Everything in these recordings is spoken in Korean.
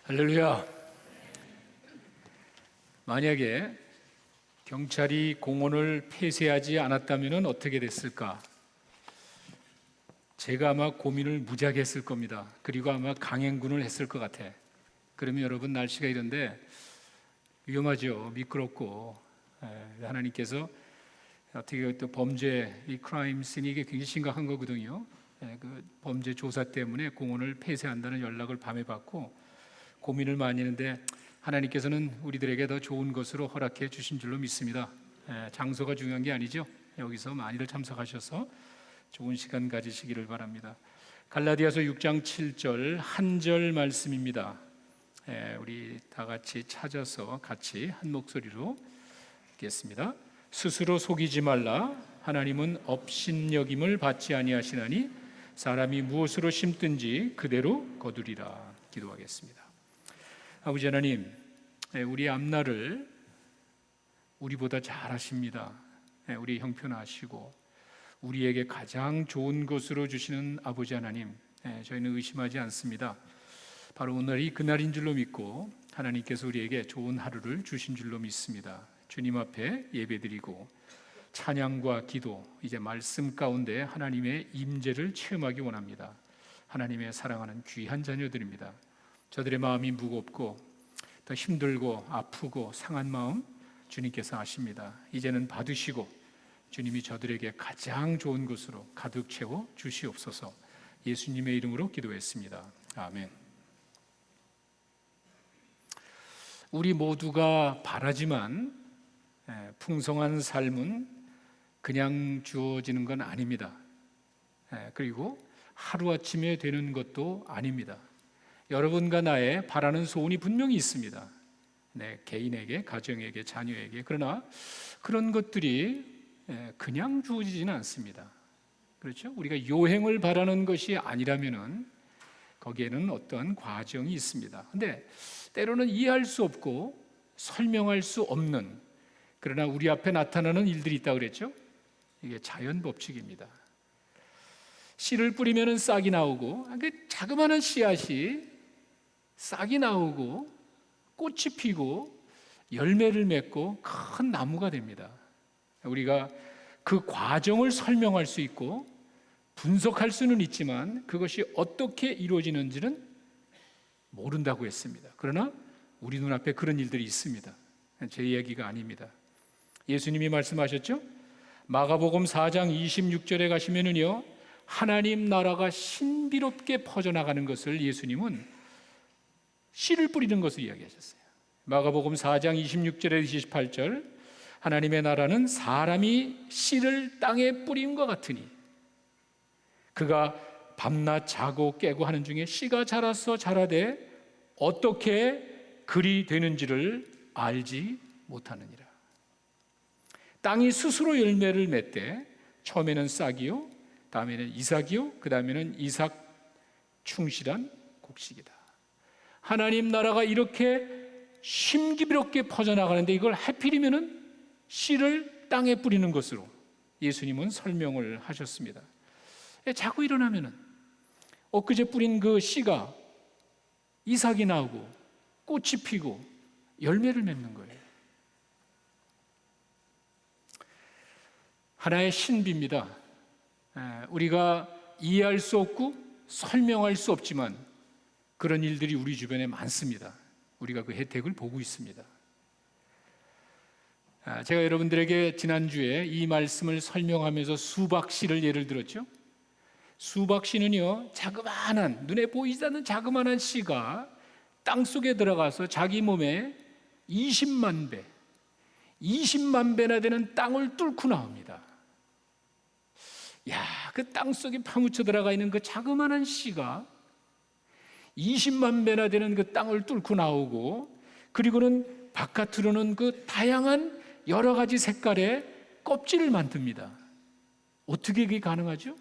할렐루야. 만약에 경찰이 공원을 폐쇄하지 않았다면 어떻게 됐을까? 제가 아마 고민을 무지하게 했을 겁니다. 그리고 아마 강행군을 했을 것 같아. 그러면 여러분, 날씨가 이런데 위험하죠. 미끄럽고. 하나님께서 어떻게 또 범죄, 이 크라임 씬이 이게 굉장히 심각한 거거든요. 그 범죄 조사 때문에 공원을 폐쇄한다는 연락을 밤에 받고 고민을 많이 했는데, 하나님께서는 우리들에게 더 좋은 것으로 허락해 주신 줄로 믿습니다. 장소가 중요한 게 아니죠. 여기서 많이들 참석하셔서 좋은 시간 가지시기를 바랍니다. 갈라디아서 6장 7절 한 절 말씀입니다. 우리 다 같이 찾아서 같이 한 목소리로 읽겠습니다. 스스로 속이지 말라. 하나님은 업신여김을 받지 아니하시나니 사람이 무엇으로 심든지 그대로 거두리라. 기도하겠습니다. 아버지 하나님, 우리 앞날을 우리보다 잘 아십니다. 우리 형편하시고 우리에게 가장 좋은 것으로 주시는 아버지 하나님, 저희는 의심하지 않습니다. 바로 오늘이 그날인 줄로 믿고 하나님께서 우리에게 좋은 하루를 주신 줄로 믿습니다. 주님 앞에 예배드리고 찬양과 기도, 이제 말씀 가운데 하나님의 임재를 체험하기 원합니다. 하나님의 사랑하는 귀한 자녀들입니다. 저들의 마음이 무겁고 더 힘들고 아프고 상한 마음 주님께서 아십니다. 이제는 받으시고 주님이 저들에게 가장 좋은 것으로 가득 채워 주시옵소서. 예수님의 이름으로 기도했습니다. 아멘. 우리 모두가 바라지만 풍성한 삶은 그냥 주어지는 건 아닙니다. 그리고 하루아침에 되는 것도 아닙니다. 여러분과 나의 바라는 소원이 분명히 있습니다. 개인에게, 가정에게, 자녀에게. 그러나 그런 것들이 그냥 주어지지는 않습니다. 그렇죠? 우리가 요행을 바라는 것이 아니라면은 거기에는 어떤 과정이 있습니다. 근데 때로는 이해할 수 없고 설명할 수 없는, 그러나 우리 앞에 나타나는 일들이 있다고 그랬죠? 이게 자연 법칙입니다. 씨를 뿌리면 싹이 나오고, 그 자그마한 씨앗이 싹이 나오고 꽃이 피고 열매를 맺고 큰 나무가 됩니다. 우리가 그 과정을 설명할 수 있고 분석할 수는 있지만 그것이 어떻게 이루어지는지는 모른다고 했습니다. 그러나 우리 눈앞에 그런 일들이 있습니다. 제 이야기가 아닙니다. 예수님이 말씀하셨죠? 마가복음 4장 26절에 가시면은요, 하나님 나라가 신비롭게 퍼져나가는 것을 예수님은 씨를 뿌리는 것을 이야기하셨어요. 마가복음 4장 26절에 28절 하나님의 나라는 사람이 씨를 땅에 뿌림과 같으니 그가 밤낮 자고 깨고 하는 중에 씨가 자라서 자라되 어떻게 그리 되는지를 알지 못하느니라. 땅이 스스로 열매를 맺되 처음에는 싹이요, 다음에는 이삭이요, 그 다음에는 이삭 충실한 곡식이다. 하나님 나라가 이렇게 심기롭게 퍼져나가는데 이걸 하필이면은 씨를 땅에 뿌리는 것으로 예수님은 설명을 하셨습니다. 자꾸 일어나면은 엊그제 뿌린 그 씨가 이삭이 나오고 꽃이 피고 열매를 맺는 거예요. 하나의 신비입니다. 우리가 이해할 수 없고 설명할 수 없지만 그런 일들이 우리 주변에 많습니다. 우리가 그 혜택을 보고 있습니다. 제가 여러분들에게 지난주에 이 말씀을 설명하면서 수박씨를 예를 들었죠. 수박씨는요, 자그마한, 눈에 보이지 않는 자그마한 씨가 땅속에 들어가서 자기 몸에 20만 배나 되는 땅을 뚫고 나옵니다. 그 땅속에 파묻혀 들어가 있는 그 자그마한 씨가 20만 배나 되는 그 땅을 뚫고 나오고, 그리고는 바깥으로는 그 다양한 여러 가지 색깔의 껍질을 만듭니다. 어떻게 그게 가능하죠?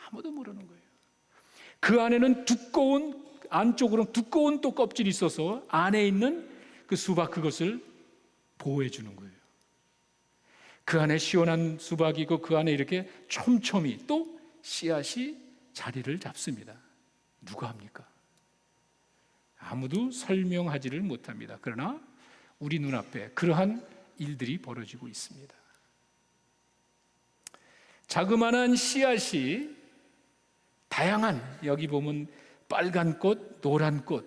아무도 모르는 거예요. 그 안에는 안쪽으로 두꺼운 또 껍질이 있어서 안에 있는 그 수박, 그것을 보호해 주는 거예요. 그 안에 시원한 수박이고 그 안에 이렇게 촘촘히 또 씨앗이 자리를 잡습니다. 누가 합니까? 아무도 설명하지를 못합니다. 그러나 우리 눈앞에 그러한 일들이 벌어지고 있습니다. 자그마한 씨앗이 다양한, 여기 보면 빨간 꽃, 노란 꽃,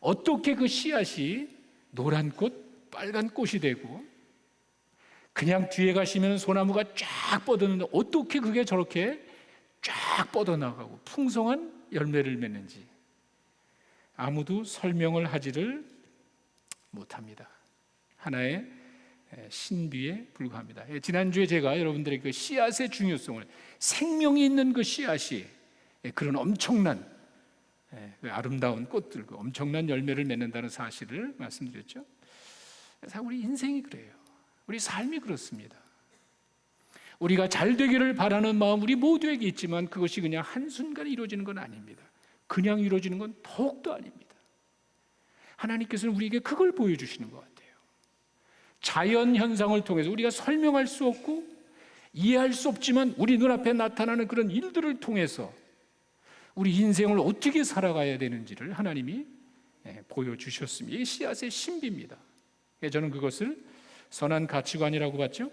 어떻게 그 씨앗이 노란 꽃, 빨간 꽃이 되고 그냥 뒤에 가시면 소나무가 쫙 뻗었는데 어떻게 그게 저렇게 쫙 뻗어나가고 풍성한 열매를 맺는지 아무도 설명을 하지를 못합니다. 하나의 신비에 불과합니다. 지난주에 제가 여러분들에게 그 씨앗의 중요성을, 생명이 있는 그 씨앗이 그런 엄청난 아름다운 꽃들과 엄청난 열매를 맺는다는 사실을 말씀드렸죠. 우리 인생이 그래요. 우리 삶이 그렇습니다. 우리가 잘 되기를 바라는 마음 우리 모두에게 있지만 그것이 그냥 한순간에 이루어지는 건 아닙니다. 그냥 이루어지는 건 더욱도 아닙니다. 하나님께서는 우리에게 그걸 보여주시는 것 같아요. 자연 현상을 통해서 우리가 설명할 수 없고 이해할 수 없지만 우리 눈앞에 나타나는 그런 일들을 통해서 우리 인생을 어떻게 살아가야 되는지를 하나님이 보여주셨습니다. 이게 씨앗의 신비입니다. 저는 그것을 선한 가치관이라고 봤죠.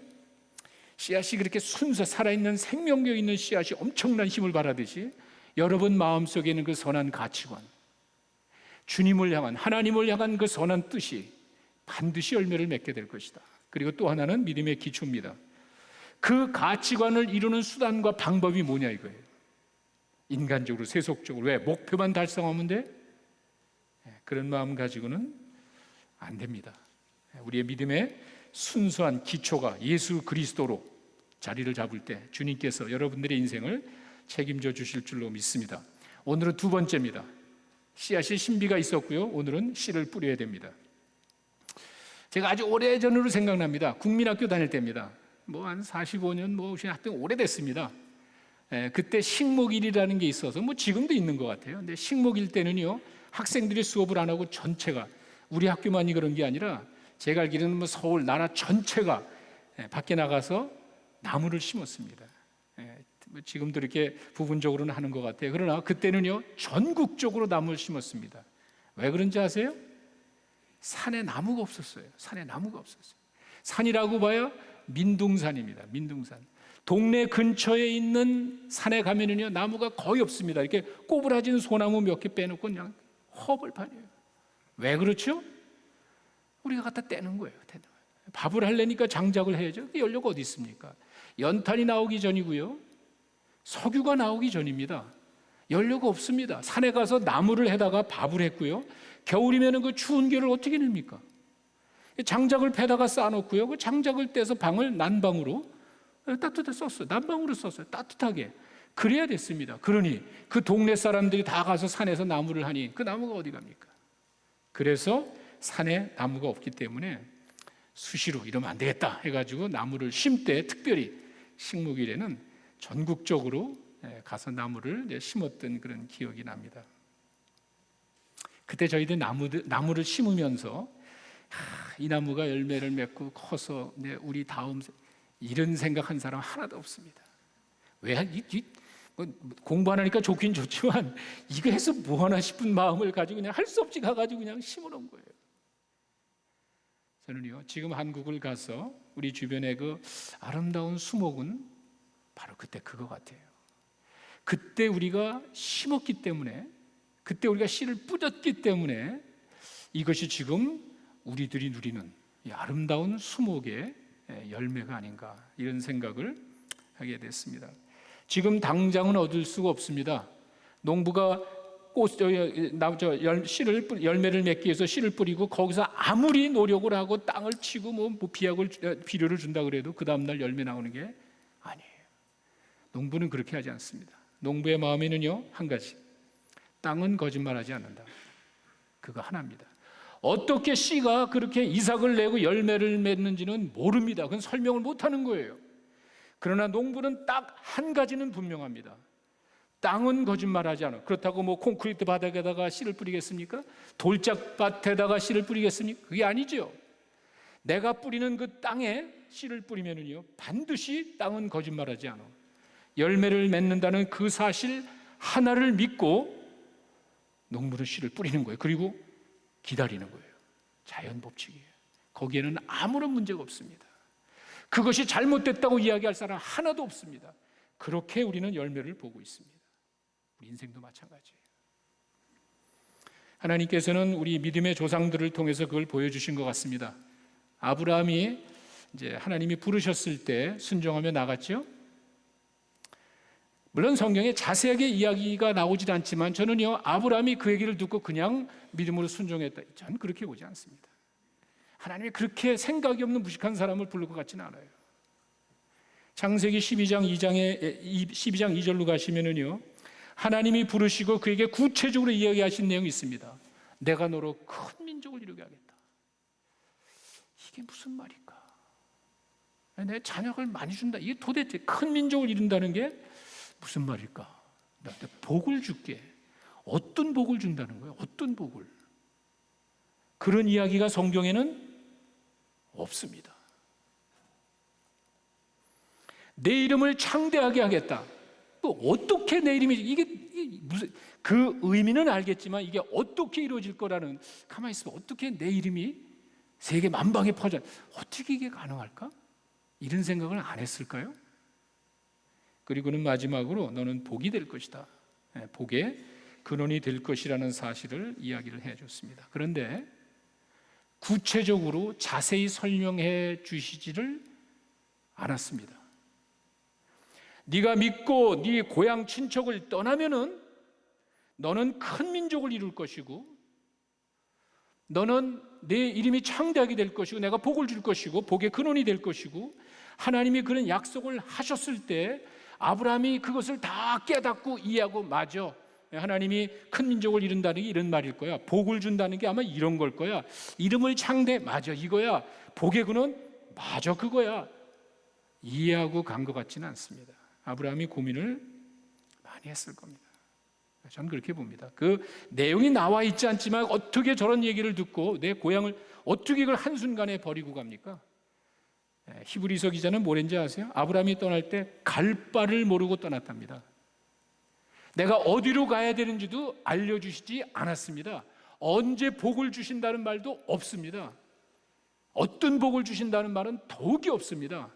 씨앗이 그렇게 순수 살아있는 생명력 있는 씨앗이 엄청난 힘을 발하듯이 여러분 마음속에 있는 그 선한 가치관, 주님을 향한, 하나님을 향한 그 선한 뜻이 반드시 열매를 맺게 될 것이다. 그리고 또 하나는 믿음의 기초입니다. 그 가치관을 이루는 수단과 방법이 뭐냐 이거예요. 인간적으로, 세속적으로, 왜? 목표만 달성하면 돼? 그런 마음 가지고는 안 됩니다. 우리의 믿음의 순수한 기초가 예수 그리스도로 자리를 잡을 때 주님께서 여러분들의 인생을 책임져 주실 줄로 믿습니다. 오늘은 두 번째입니다. 씨앗의 신비가 있었고요. 오늘은 씨를 뿌려야 됩니다. 제가 아주 오래전으로 생각납니다. 국민학교 다닐 때입니다. 한 45년, 하여튼 오래됐습니다. 그때 식목일이라는 게 있어서 지금도 있는 것 같아요. 근데 식목일 때는요, 학생들이 수업을 안 하고 전체가, 우리 학교만이 그런 게 아니라 제가 알기로는 서울 나라 전체가 밖에 나가서 나무를 심었습니다. 지금도 이렇게 부분적으로는 하는 것 같아요. 그러나 그때는요, 전국적으로 나무를 심었습니다. 왜 그런지 아세요? 산에 나무가 없었어요. 산에 나무가 없었어요. 산이라고 봐야 민둥산입니다. 민둥산. 동네 근처에 있는 산에 가면은요, 나무가 거의 없습니다. 이렇게 꼬부라진 소나무 몇 개 빼놓고 그냥 허벌판이에요. 왜 그렇죠? 우리가 갖다 떼는 거예요. 밥을 하려니까 장작을 해야죠. 그 연료가 어디 있습니까? 연탄이 나오기 전이고요, 석유가 나오기 전입니다. 연료가 없습니다. 산에 가서 나무를 해다가 밥을 했고요, 겨울이면 그 추운 겨를 어떻게 냅니까? 장작을 패다가 쌓아놓고요, 그 장작을 떼서 방을 난방으로 따뜻하게 썼어요. 난방으로 썼어요. 따뜻하게. 그래야 됐습니다. 그러니 그 동네 사람들이 다 가서 산에서 나무를 하니 그 나무가 어디 갑니까? 그래서 산에 나무가 없기 때문에 수시로 이러면 안 되겠다 해가지고 나무를 심때, 특별히 식목일에는 전국적으로 가서 나무를 심었던 그런 기억이 납니다. 그때 저희들 나무를 심으면서 이 나무가 열매를 맺고 커서 우리 다음, 이런 생각한 사람 하나도 없습니다. 왜? 공부 안 하니까 좋긴 좋지만 이거 해서 뭐하나 싶은 마음을 가지고 그냥 할 수 없이 가가지고 그냥 심어놓은 거예요. 저는요, 지금 한국을 가서 우리 주변의 그 아름다운 수목은 바로 그때 그거 같아요. 그때 우리가 심었기 때문에, 그때 우리가 씨를 뿌렸기 때문에 이것이 지금 우리들이 누리는 이 아름다운 수목의 열매가 아닌가, 이런 생각을 하게 됐습니다. 지금 당장은 얻을 수가 없습니다. 농부가 열매를 맺기 위해서 씨를 뿌리고 거기서 아무리 노력을 하고 땅을 치고 비료를 준다 그래도 그 다음날 열매 나오는 게 아니에요. 농부는 그렇게 하지 않습니다. 농부의 마음에는요, 한 가지, 땅은 거짓말하지 않는다. 그거 하나입니다. 어떻게 씨가 그렇게 이삭을 내고 열매를 맺는지는 모릅니다. 그건 설명을 못하는 거예요. 그러나 농부는 딱 한 가지는 분명합니다. 땅은 거짓말하지 않아. 그렇다고 콘크리트 바닥에다가 씨를 뿌리겠습니까? 돌짝밭에다가 씨를 뿌리겠습니까? 그게 아니죠. 내가 뿌리는 그 땅에 씨를 뿌리면은요, 반드시 땅은 거짓말하지 않아. 열매를 맺는다는 그 사실 하나를 믿고 농부는 씨를 뿌리는 거예요. 그리고 기다리는 거예요. 자연 법칙이에요. 거기에는 아무런 문제가 없습니다. 그것이 잘못됐다고 이야기할 사람 하나도 없습니다. 그렇게 우리는 열매를 보고 있습니다. 우리 인생도 마찬가지예요. 하나님께서는 우리 믿음의 조상들을 통해서 그걸 보여주신 것 같습니다. 아브라함이 이제 하나님이 부르셨을 때 순종하며 나갔죠. 물론 성경에 자세하게 이야기가 나오질 않지만 저는요, 아브라함이 그 얘기를 듣고 그냥 믿음으로 순종했다, 저는 그렇게 보지 않습니다. 하나님이 그렇게 생각이 없는 무식한 사람을 부를 것 같지는 않아요. 창세기 12장 2절로 가시면은요, 하나님이 부르시고 그에게 구체적으로 이야기하신 내용이 있습니다. 내가 너로 큰 민족을 이루게 하겠다. 이게 무슨 말일까? 내 자녀를 많이 준다. 이게 도대체 큰 민족을 이룬다는 게 무슨 말일까? 나한테 복을 줄게. 어떤 복을 준다는 거예요? 어떤 복을? 그런 이야기가 성경에는 없습니다. 내 이름을 창대하게 하겠다. 또 어떻게 내 이름이, 이게 무슨, 그 의미는 알겠지만 이게 어떻게 이루어질 거라는, 가만히 있으면 어떻게 내 이름이 세계 만방에 퍼져, 어떻게 이게 가능할까? 이런 생각을 안 했을까요? 그리고는 마지막으로 너는 복이 될 것이다. 복의 근원이 될 것이라는 사실을 이야기를 해줬습니다. 그런데 구체적으로 자세히 설명해 주시지를 않았습니다. 네가 믿고 네 고향 친척을 떠나면은 너는 큰 민족을 이룰 것이고, 너는 내 이름이 창대하게 될 것이고, 내가 복을 줄 것이고, 복의 근원이 될 것이고, 하나님이 그런 약속을 하셨을 때 아브라함이 그것을 다 깨닫고 이해하고, 맞아, 하나님이 큰 민족을 이룬다는 게 이런 말일 거야, 복을 준다는 게 아마 이런 걸 거야, 이름을 창대, 맞아, 이거야, 복의 근원, 맞아, 그거야, 이해하고 간 것 같지는 않습니다. 아브라함이 고민을 많이 했을 겁니다. 저는 그렇게 봅니다. 그 내용이 나와 있지 않지만 어떻게 저런 얘기를 듣고 내 고향을 어떻게 이걸 한순간에 버리고 갑니까? 히브리서 기자는 뭐랬는지 아세요? 아브라함이 떠날 때 갈 바를 모르고 떠났답니다. 내가 어디로 가야 되는지도 알려주시지 않았습니다. 언제 복을 주신다는 말도 없습니다. 어떤 복을 주신다는 말은 더욱이 없습니다.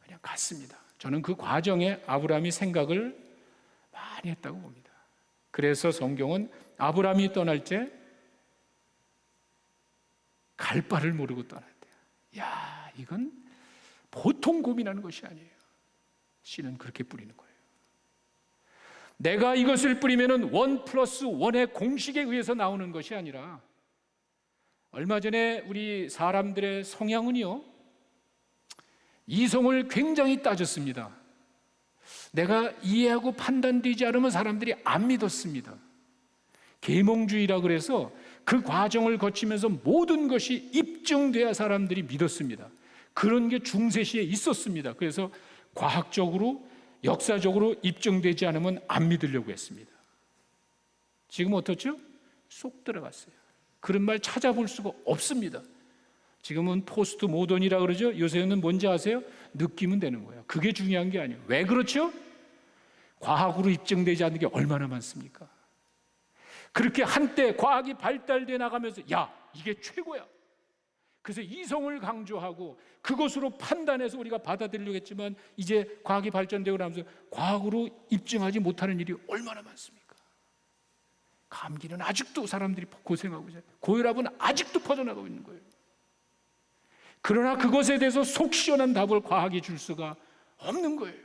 그냥 갔습니다. 저는 그 과정에 아브라함이 생각을 많이 했다고 봅니다. 그래서 성경은 아브라함이 떠날 때 갈 바를 모르고 떠났대요. 야, 이건 보통 고민하는 것이 아니에요. 씨는 그렇게 뿌리는 거예요. 내가 이것을 뿌리면은 1+1의 공식에 의해서 나오는 것이 아니라, 얼마 전에 우리 사람들의 성향은요, 이성을 굉장히 따졌습니다. 내가 이해하고 판단되지 않으면 사람들이 안 믿었습니다. 계몽주의라 그래서 그 과정을 거치면서 모든 것이 입증돼야 사람들이 믿었습니다. 그런 게 중세시에 있었습니다. 그래서 과학적으로, 역사적으로 입증되지 않으면 안 믿으려고 했습니다. 지금 어떻죠? 쏙 들어갔어요. 그런 말 찾아볼 수가 없습니다. 지금은 포스트 모던이라 그러죠. 요새는 뭔지 아세요? 느끼면 되는 거예요. 그게 중요한 게 아니에요. 왜 그렇죠? 과학으로 입증되지 않는 게 얼마나 많습니까? 그렇게 한때 과학이 발달돼 나가면서 야, 이게 최고야. 그래서 이성을 강조하고 그것으로 판단해서 우리가 받아들이려고 했지만, 이제 과학이 발전되고 나면서 과학으로 입증하지 못하는 일이 얼마나 많습니까? 감기는 아직도 사람들이 고생하고 있어요. 고혈압은 아직도 퍼져나가고 있는 거예요. 그러나 그것에 대해서 속 시원한 답을 과학이 줄 수가 없는 거예요.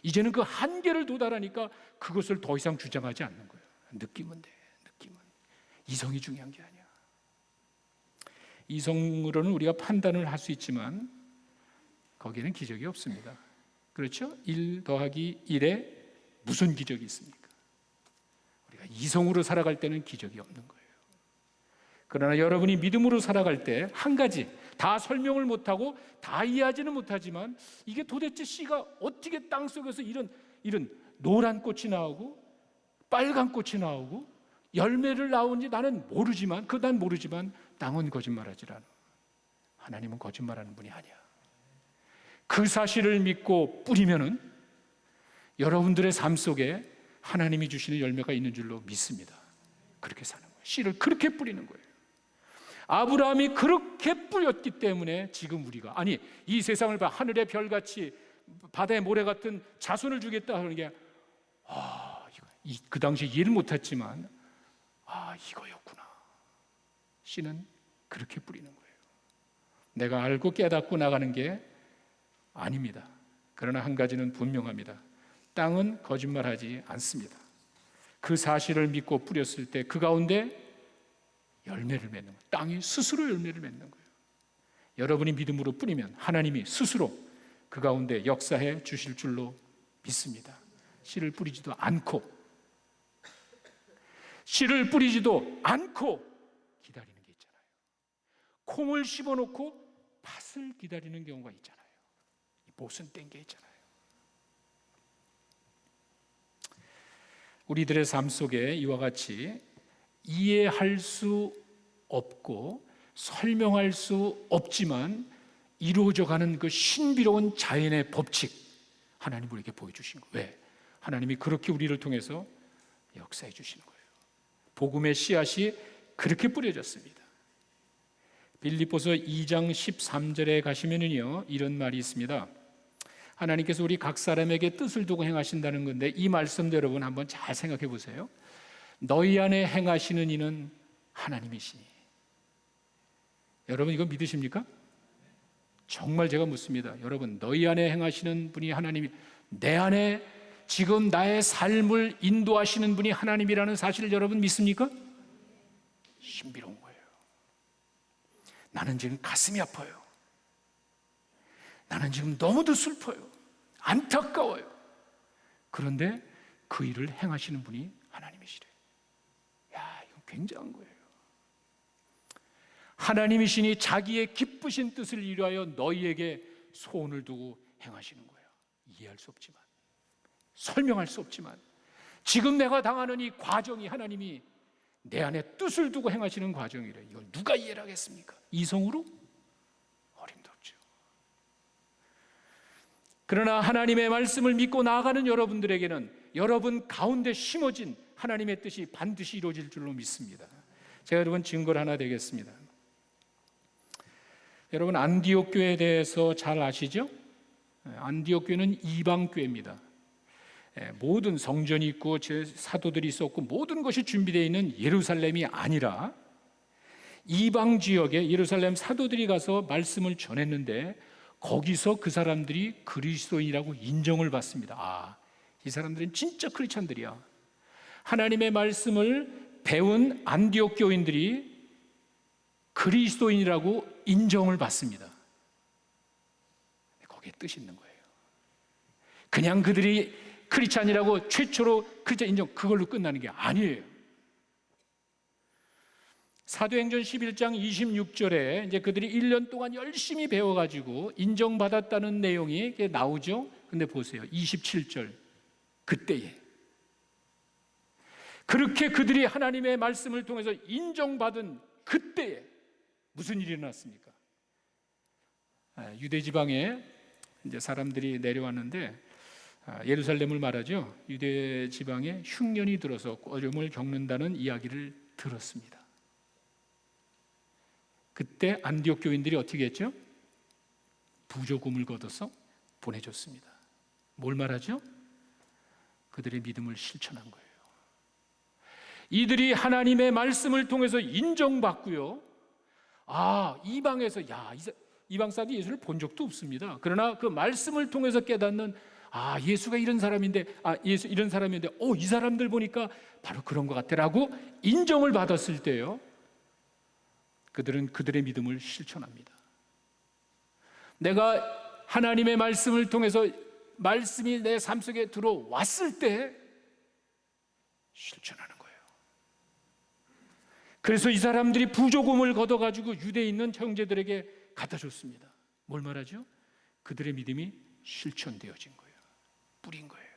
이제는 그 한계를 도달하니까 그것을 더 이상 주장하지 않는 거예요. 느낌은 돼, 느낌은. 이성이 중요한 게 아니야. 이성으로는 우리가 판단을 할 수 있지만 거기에는 기적이 없습니다. 그렇죠? 1 더하기 1에 무슨 기적이 있습니까? 우리가 이성으로 살아갈 때는 기적이 없는 거예요. 그러나 여러분이 믿음으로 살아갈 때 한 가지, 다 설명을 못하고 다 이해하지는 못하지만, 이게 도대체 씨가 어떻게 땅속에서 이런 노란 꽃이 나오고 빨간 꽃이 나오고 열매를 나오는지 나는 모르지만, 난 모르지만 땅은 거짓말하지 않아. 하나님은 거짓말하는 분이 아니야. 그 사실을 믿고 뿌리면은 여러분들의 삶 속에 하나님이 주시는 열매가 있는 줄로 믿습니다. 그렇게 사는 거예요. 씨를 그렇게 뿌리는 거예요. 아브라함이 그렇게 뿌렸기 때문에 지금 우리가, 아니 이 세상을 봐, 하늘의 별같이 바다의 모래 같은 자손을 주겠다 하는 게, 그 당시에 이해를 못했지만 이거였구나. 씨는 그렇게 뿌리는 거예요. 내가 알고 깨닫고 나가는 게 아닙니다. 그러나 한 가지는 분명합니다. 땅은 거짓말하지 않습니다. 그 사실을 믿고 뿌렸을 때 그 가운데 열매를 맺는 거예요. 땅이 스스로 열매를 맺는 거예요. 여러분이 믿음으로 뿌리면 하나님이 스스로 그 가운데 역사해 주실 줄로 믿습니다. 씨를 뿌리지도 않고 기다리는 게 있잖아요. 콩을 씹어놓고 팥을 기다리는 경우가 있잖아요. 모순된 게 있잖아요. 우리들의 삶 속에 이와 같이 이해할 수 없고 설명할 수 없지만 이루어져가는 그 신비로운 자연의 법칙, 하나님 우리에게 보여주신 거예요. 왜? 하나님이 그렇게 우리를 통해서 역사해 주시는 거예요. 복음의 씨앗이 그렇게 뿌려졌습니다. 빌립보서 2장 13절에 가시면은요, 이런 말이 있습니다. 하나님께서 우리 각 사람에게 뜻을 두고 행하신다는 건데, 이 말씀도 여러분 한번 잘 생각해 보세요. 너희 안에 행하시는 이는 하나님이시니. 여러분 이거 믿으십니까? 정말 제가 묻습니다. 여러분, 너희 안에 행하시는 분이 하나님이, 내 안에 지금 나의 삶을 인도하시는 분이 하나님이라는 사실을 여러분 믿습니까? 신비로운 거예요. 나는 지금 가슴이 아파요. 나는 지금 너무도 슬퍼요. 안타까워요. 그런데 그 일을 행하시는 분이 하나님이시래. 야, 이건 굉장한 거예요. 하나님이시니 자기의 기쁘신 뜻을 이루하여 너희에게 소원을 두고 행하시는 거예요. 이해할 수 없지만, 설명할 수 없지만, 지금 내가 당하는 이 과정이 하나님이 내 안에 뜻을 두고 행하시는 과정이래. 이걸 누가 이해를 하겠습니까? 이성으로? 어림도 없죠. 그러나 하나님의 말씀을 믿고 나아가는 여러분들에게는 여러분 가운데 심어진 하나님의 뜻이 반드시 이루어질 줄로 믿습니다. 제가 여러분 증거를 하나 드리겠습니다. 여러분 안디옥 교회에 대해서 잘 아시죠? 안디옥 교회는 이방 교회입니다. 모든 성전이 있고 사도들이 있었고 모든 것이 준비되어 있는 예루살렘이 아니라 이방 지역에 예루살렘 사도들이 가서 말씀을 전했는데, 거기서 그 사람들이 그리스도인이라고 인정을 받습니다. 이 사람들은 진짜 크리스찬들이야. 하나님의 말씀을 배운 안디옥 교인들이 그리스도인이라고 인정을 받습니다. 거기에 뜻이 있는 거예요. 그냥 그들이 크리스찬이라고 최초로 크리스찬 인정, 그걸로 끝나는 게 아니에요. 사도행전 11장 26절에 이제 그들이 1년 동안 열심히 배워가지고 인정받았다는 내용이 나오죠. 근데 보세요. 27절. 그때에. 그렇게 그들이 하나님의 말씀을 통해서 인정받은 그때에 무슨 일이 일어났습니까? 유대 지방에 이제 사람들이 내려왔는데, 예루살렘을 말하죠. 유대 지방에 흉년이 들어서 어려움을 겪는다는 이야기를 들었습니다. 그때 안디옥 교인들이 어떻게 했죠? 부조금을 걷어서 보내줬습니다. 뭘 말하죠? 그들의 믿음을 실천한 거예요. 이들이 하나님의 말씀을 통해서 인정받고요. 이방에서 이방 사람이 예수를 본 적도 없습니다. 그러나 그 말씀을 통해서 깨닫는, 예수가 이런 사람인데, 예수 이런 사람인데, 이 사람들 보니까 바로 그런 것 같아라고 인정을 받았을 때요, 그들은 그들의 믿음을 실천합니다. 내가 하나님의 말씀을 통해서 말씀이 내 삶 속에 들어왔을 때 실천하는 거예요. 그래서 이 사람들이 부조금을 걷어가지고 유대에 있는 형제들에게 갖다 줬습니다. 뭘 말하죠? 그들의 믿음이 실천되어진 거예요. 뿌린 거예요.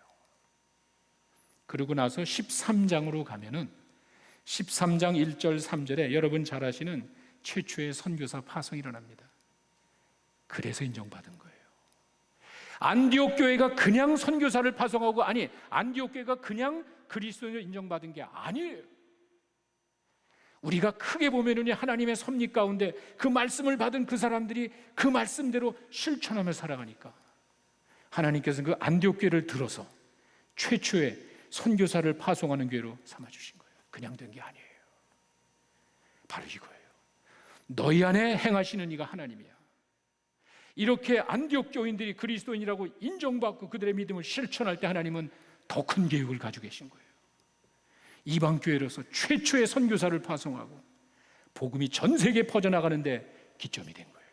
그러고 나서 13장으로 가면은 13장 1절 3절에 여러분 잘 아시는 최초의 선교사 파송이 일어납니다. 그래서 인정받은 거예요. 안디옥 교회가 그냥 선교사를 파송하고, 안디옥 교회가 그냥 그리스도인을 인정받은 게 아니에요. 우리가 크게 보면은 하나님의 섭리 가운데 그 말씀을 받은 그 사람들이 그 말씀대로 실천하며 살아가니까 하나님께서는 그 안디옥 교회를 들어서 최초의 선교사를 파송하는 교회로 삼아주신 거예요. 그냥 된 게 아니에요. 바로 이거예요. 너희 안에 행하시는 이가 하나님이야. 이렇게 안디옥 교인들이 그리스도인이라고 인정받고 그들의 믿음을 실천할 때 하나님은 더 큰 계획을 가지고 계신 거예요. 이방 교회로서 최초의 선교사를 파송하고 복음이 전 세계에 퍼져나가는데 기점이 된 거예요.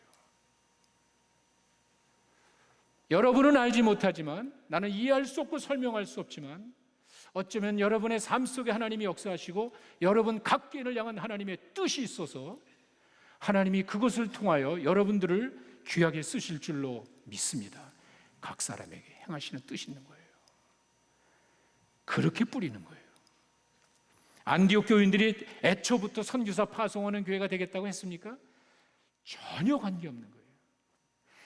여러분은 알지 못하지만, 나는 이해할 수 없고 설명할 수 없지만, 어쩌면 여러분의 삶 속에 하나님이 역사하시고 여러분 각 개인을 향한 하나님의 뜻이 있어서 하나님이 그것을 통하여 여러분들을 귀하게 쓰실 줄로 믿습니다. 각 사람에게 행하시는 뜻이 있는 거예요. 그렇게 뿌리는 거예요. 안디옥 교인들이 애초부터 선교사 파송하는 교회가 되겠다고 했습니까? 전혀 관계없는 거예요.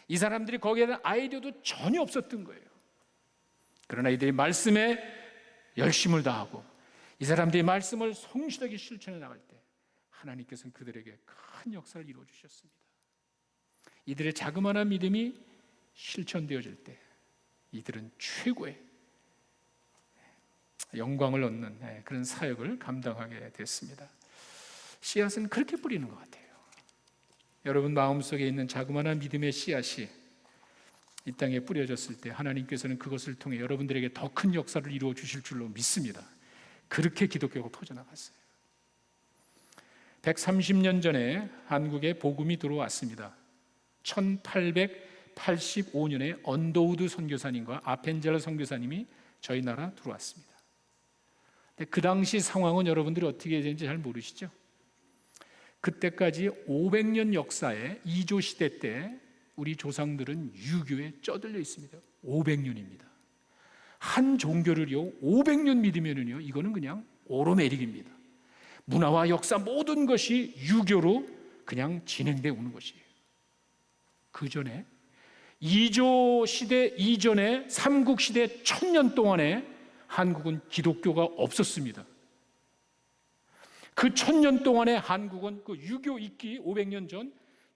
이 사람들이 거기에 대한 아이디어도 전혀 없었던 거예요. 그러나 이들이 말씀에 열심을 다하고 이 사람들이 말씀을 성실하게 실천해 나갈 때 하나님께서는 그들에게 큰 역사를 이루어 주셨습니다. 이들의 자그마한 믿음이 실천되어질 때 이들은 최고의 영광을 얻는 그런 사역을 감당하게 됐습니다. 씨앗은 그렇게 뿌리는 것 같아요. 여러분 마음속에 있는 자그마한 믿음의 씨앗이 이 땅에 뿌려졌을 때 하나님께서는 그것을 통해 여러분들에게 더 큰 역사를 이루어 주실 줄로 믿습니다. 그렇게 기독교가 퍼져나갔어요. 130년 전에 한국에 복음이 들어왔습니다. 1885년에 언더우드 선교사님과 아펜젤러 선교사님이 저희 나라 들어왔습니다. 그 당시 상황은 여러분들이 어떻게 되는지 잘 모르시죠? 그때까지 500년 역사의 이조 시대 때 우리 조상들은 유교에 쩌들려 있습니다. 500년입니다. 한 종교를요 500년 믿으면은요 이거는 그냥 오르메릭입니다. 문화와 역사 모든 것이 유교로 그냥 진행되어 오는 것이에요. 그 전에 이조 시대 이전에 삼국 시대 1000년 동안에 한국은 기독교가 없었습니다. 그 1000년 동안에 한국은 그 유교 있기 500년 전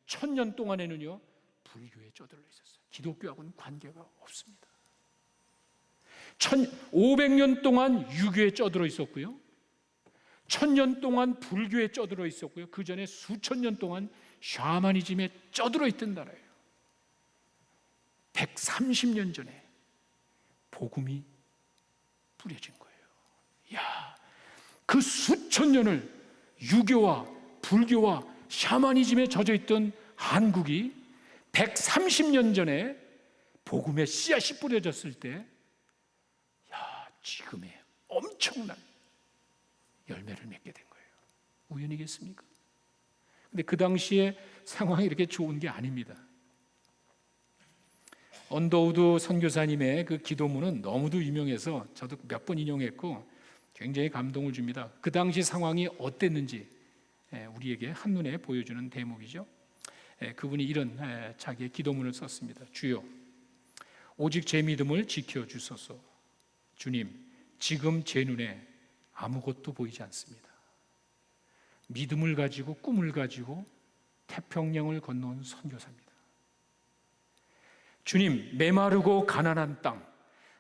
1000년 동안에는요 불교에 쩌들려 있었어요. 기독교하고는 관계가 없습니다. 500년 동안 유교에 쩌들어 있었고요, 1000년 동안 불교에 쩌들어 있었고요, 그 전에 수천 년 동안 샤머니즘에 쩌들어 있던 나라예요. 130년 전에 복음이 뿌려진 거예요. 야, 그 수천 년을 유교와 불교와 샤머니즘에 젖어 있던 한국이 130년 전에 복음의 씨앗이 뿌려졌을 때, 야, 지금의 엄청난 열매를 맺게 된 거예요. 우연이겠습니까? 근데 그 당시에 상황이 이렇게 좋은 게 아닙니다. 언더우드 선교사님의 그 기도문은 너무도 유명해서 저도 몇 번 인용했고 굉장히 감동을 줍니다. 그 당시 상황이 어땠는지 우리에게 한눈에 보여주는 대목이죠. 그분이 이런 자기의 기도문을 썼습니다. 주여, 오직 제 믿음을 지켜주소서. 주님, 지금 제 눈에 아무것도 보이지 않습니다. 믿음을 가지고 꿈을 가지고 태평양을 건너온 선교사입니다. 주님, 메마르고 가난한 땅,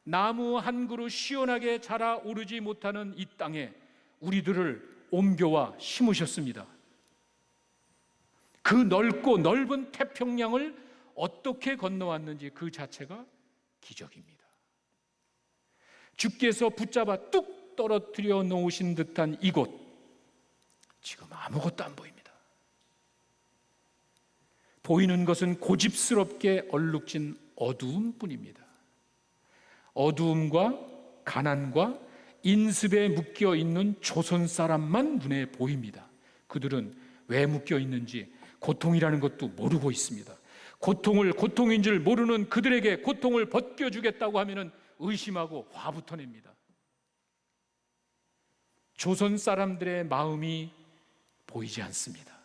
나무 한 그루 시원하게 자라오르지 못하는 이 땅에 우리들을 옮겨와 심으셨습니다. 그 넓고 넓은 태평양을 어떻게 건너왔는지 그 자체가 기적입니다. 주께서 붙잡아 뚝 떨어뜨려 놓으신 듯한 이곳, 지금 아무것도 안 보입니다. 보이는 것은 고집스럽게 얼룩진 어두움뿐입니다. 어두움과 가난과 인습에 묶여 있는 조선 사람만 눈에 보입니다. 그들은 왜 묶여 있는지 고통이라는 것도 모르고 있습니다. 고통인 줄 모르는 그들에게 고통을 벗겨주겠다고 하면은 의심하고 화부터 냅니다. 조선 사람들의 마음이 보이지 않습니다.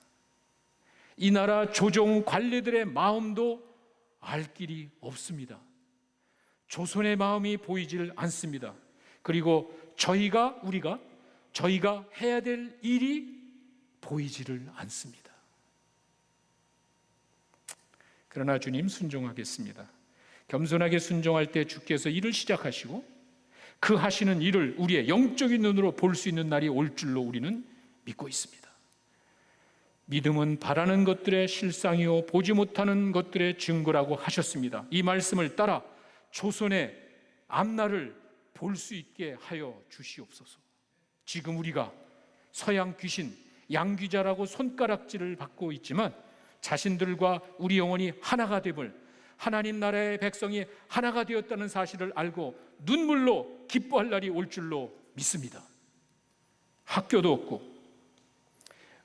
이 나라 조정 관리들의 마음도 알 길이 없습니다. 조선의 마음이 보이질 않습니다. 그리고 저희가 해야 될 일이 보이지를 않습니다. 그러나 주님 순종하겠습니다. 겸손하게 순종할 때 주께서 일을 시작하시고 그 하시는 일을 우리의 영적인 눈으로 볼 수 있는 날이 올 줄로 우리는 믿고 있습니다. 믿음은 바라는 것들의 실상이요 보지 못하는 것들의 증거라고 하셨습니다. 이 말씀을 따라 조선의 앞날을 볼 수 있게 하여 주시옵소서. 지금 우리가 서양 귀신, 양귀자라고 손가락질을 받고 있지만 자신들과 우리 영혼이 하나가 됨을, 하나님 나라의 백성이 하나가 되었다는 사실을 알고 눈물로 기뻐할 날이 올 줄로 믿습니다. 학교도 없고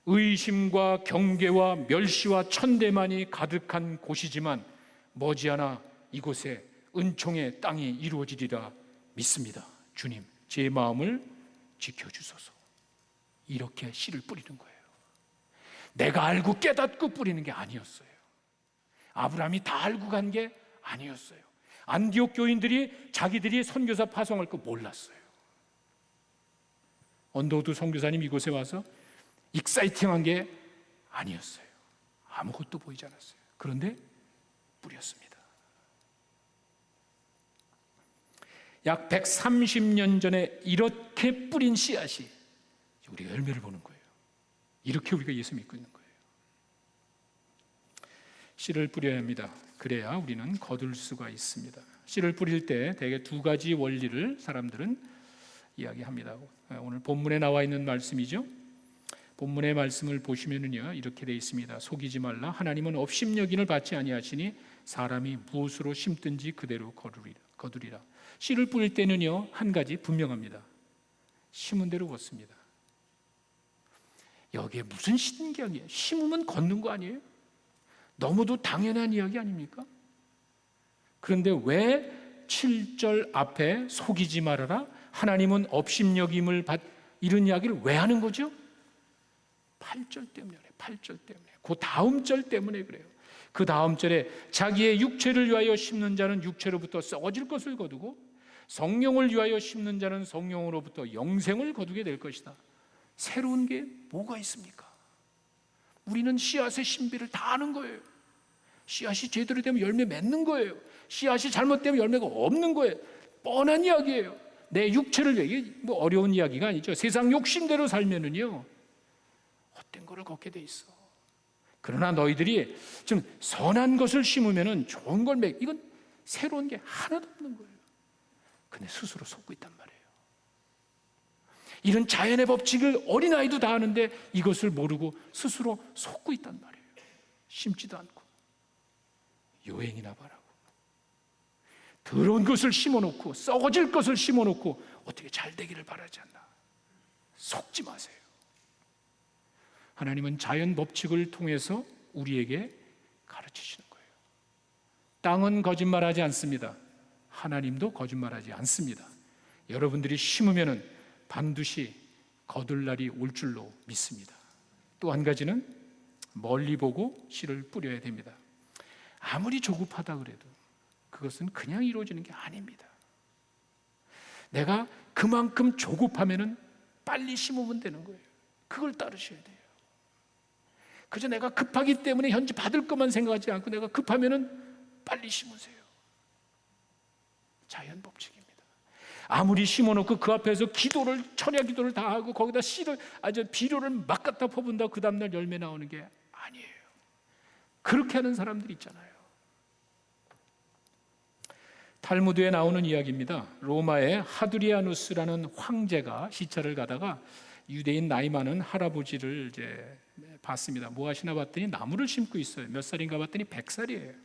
의심과 경계와 멸시와 천대만이 가득한 곳이지만 머지않아 이곳에 은총의 땅이 이루어지리라 믿습니다. 주님, 제 마음을 지켜주소서. 이렇게 씨를 뿌리는 거예요. 내가 알고 깨닫고 뿌리는 게 아니었어요. 아브라함이 다 알고 간 게 아니었어요. 안디옥 교인들이 자기들이 선교사 파송할 거 몰랐어요. 언더우드 선교사님 이곳에 와서 익사이팅한 게 아니었어요. 아무것도 보이지 않았어요. 그런데 뿌렸습니다. 약 130년 전에 이렇게 뿌린 씨앗이 우리가 열매를 보는 거예요. 이렇게 우리가 예수 믿고 있는 거예요. 씨를 뿌려야 합니다. 그래야 우리는 거둘 수가 있습니다. 씨를 뿌릴 때 대개 두 가지 원리를 사람들은 이야기합니다. 오늘 본문에 나와 있는 말씀이죠. 본문의 말씀을 보시면은요, 이렇게 되어 있습니다. 속이지 말라. 하나님은 업심여김을 받지 아니하시니 사람이 무엇으로 심든지 그대로 거두리라. 씨를 뿌릴 때는요, 한 가지 분명합니다. 심은 대로 걷습니다. 여기에 무슨 신경이에요? 심으면 걷는 거 아니에요? 너무도 당연한 이야기 아닙니까? 그런데 왜 7절 앞에 속이지 말아라, 하나님은 업심여김을 이런 이야기를 왜 하는 거죠? 8절 때문에, 8절 때문에, 그 다음 절 때문에 그래요. 그 다음 절에 자기의 육체를 위하여 심는 자는 육체로부터 썩어질 것을 거두고 성령을 위하여 심는 자는 성령으로부터 영생을 거두게 될 것이다. 새로운 게 뭐가 있습니까? 우리는 씨앗의 신비를 다 아는 거예요. 씨앗이 제대로 되면 열매 맺는 거예요. 씨앗이 잘못되면 열매가 없는 거예요. 뻔한 이야기예요. 내 육체를 위해, 이게 뭐 어려운 이야기가 아니죠. 세상 욕심대로 살면은요, 헛된 거를 걷게 돼 있어. 그러나 너희들이 좀 선한 것을 심으면은 좋은 걸 이건 새로운 게 하나도 없는 거예요. 근데 스스로 속고 있단 말이에요. 이런 자연의 법칙을 어린아이도 다 아는데 이것을 모르고 스스로 속고 있단 말이에요. 심지도 않고 요행이나 바라고 더러운 것을 심어놓고 썩어질 것을 심어놓고 어떻게 잘 되기를 바라지 않나. 속지 마세요. 하나님은 자연 법칙을 통해서 우리에게 가르치시는 거예요. 땅은 거짓말하지 않습니다. 하나님도 거짓말하지 않습니다. 여러분들이 심으면은 반드시 거둘 날이 올 줄로 믿습니다. 또 한 가지는 멀리 보고 씨를 뿌려야 됩니다. 아무리 조급하다 그래도 그것은 그냥 이루어지는 게 아닙니다. 내가 그만큼 조급하면은 빨리 심으면 되는 거예요. 그걸 따르셔야 돼요. 그저 내가 급하기 때문에 현재 받을 것만 생각하지 않고 내가 급하면은 빨리 심으세요. 자연 법칙입니다. 아무리 심어놓고 그 앞에서 기도를, 철야 기도를 다 하고 거기다 씨를, 비료를 막 갖다 퍼본다고 그 다음날 열매 나오는 게 아니에요. 그렇게 하는 사람들이 있잖아요. 탈무드에 나오는 이야기입니다. 로마의 하두리아누스라는 황제가 시차를 가다가 유대인 나이 많은 할아버지를 이제 봤습니다. 뭐 하시나 봤더니 나무를 심고 있어요. 몇 살인가 봤더니 100살이에요.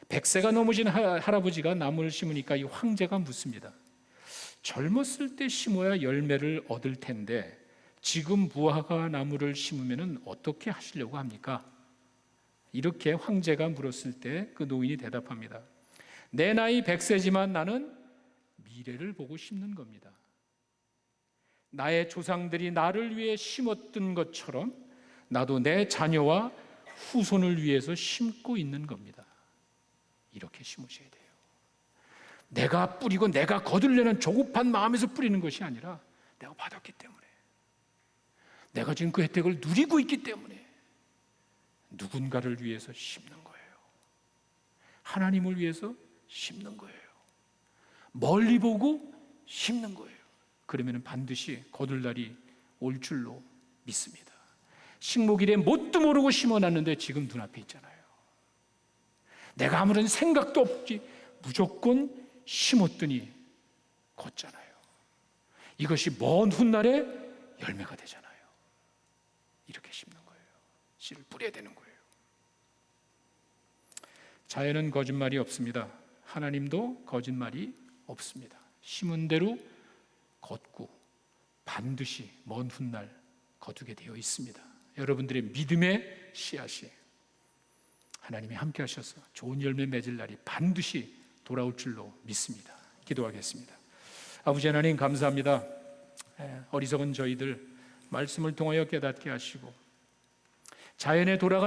100세가 넘으신 할아버지가 나무를 심으니까 이 황제가 묻습니다. 젊었을 때 심어야 열매를 얻을 텐데 지금 무화과 나무를 심으면 어떻게 하시려고 합니까? 이렇게 황제가 물었을 때 그 노인이 대답합니다. 내 나이 100세지만 나는 미래를 보고 심는 겁니다. 나의 조상들이 나를 위해 심었던 것처럼 나도 내 자녀와 후손을 위해서 심고 있는 겁니다. 이렇게 심으셔야 돼요. 내가 뿌리고 내가 거두려는 조급한 마음에서 뿌리는 것이 아니라 내가 받았기 때문에, 내가 지금 그 혜택을 누리고 있기 때문에 누군가를 위해서 심는 거예요. 하나님을 위해서 심는 거예요. 멀리 보고 심는 거예요. 그러면 반드시 거둘 날이 올 줄로 믿습니다. 식목일에 뭣도 모르고 심어놨는데 지금 눈앞에 있잖아요. 내가 아무런 생각도 없이 무조건 심었더니 걷잖아요. 이것이 먼 훗날에 열매가 되잖아요. 이렇게 심는 거예요. 씨를 뿌려야 되는 거예요. 자연은 거짓말이 없습니다. 하나님도 거짓말이 없습니다. 심은 대로 걷고 반드시 먼 훗날 거두게 되어 있습니다. 여러분들의 믿음의 씨앗이 하나님이 함께 하셔서 좋은 열매 맺을 날이 반드시 돌아올 줄로 믿습니다. 기도하겠습니다. 아버지 하나님 감사합니다. 어리석은 저희들 말씀을 통하여 깨닫게 하시고 자연에 돌아가는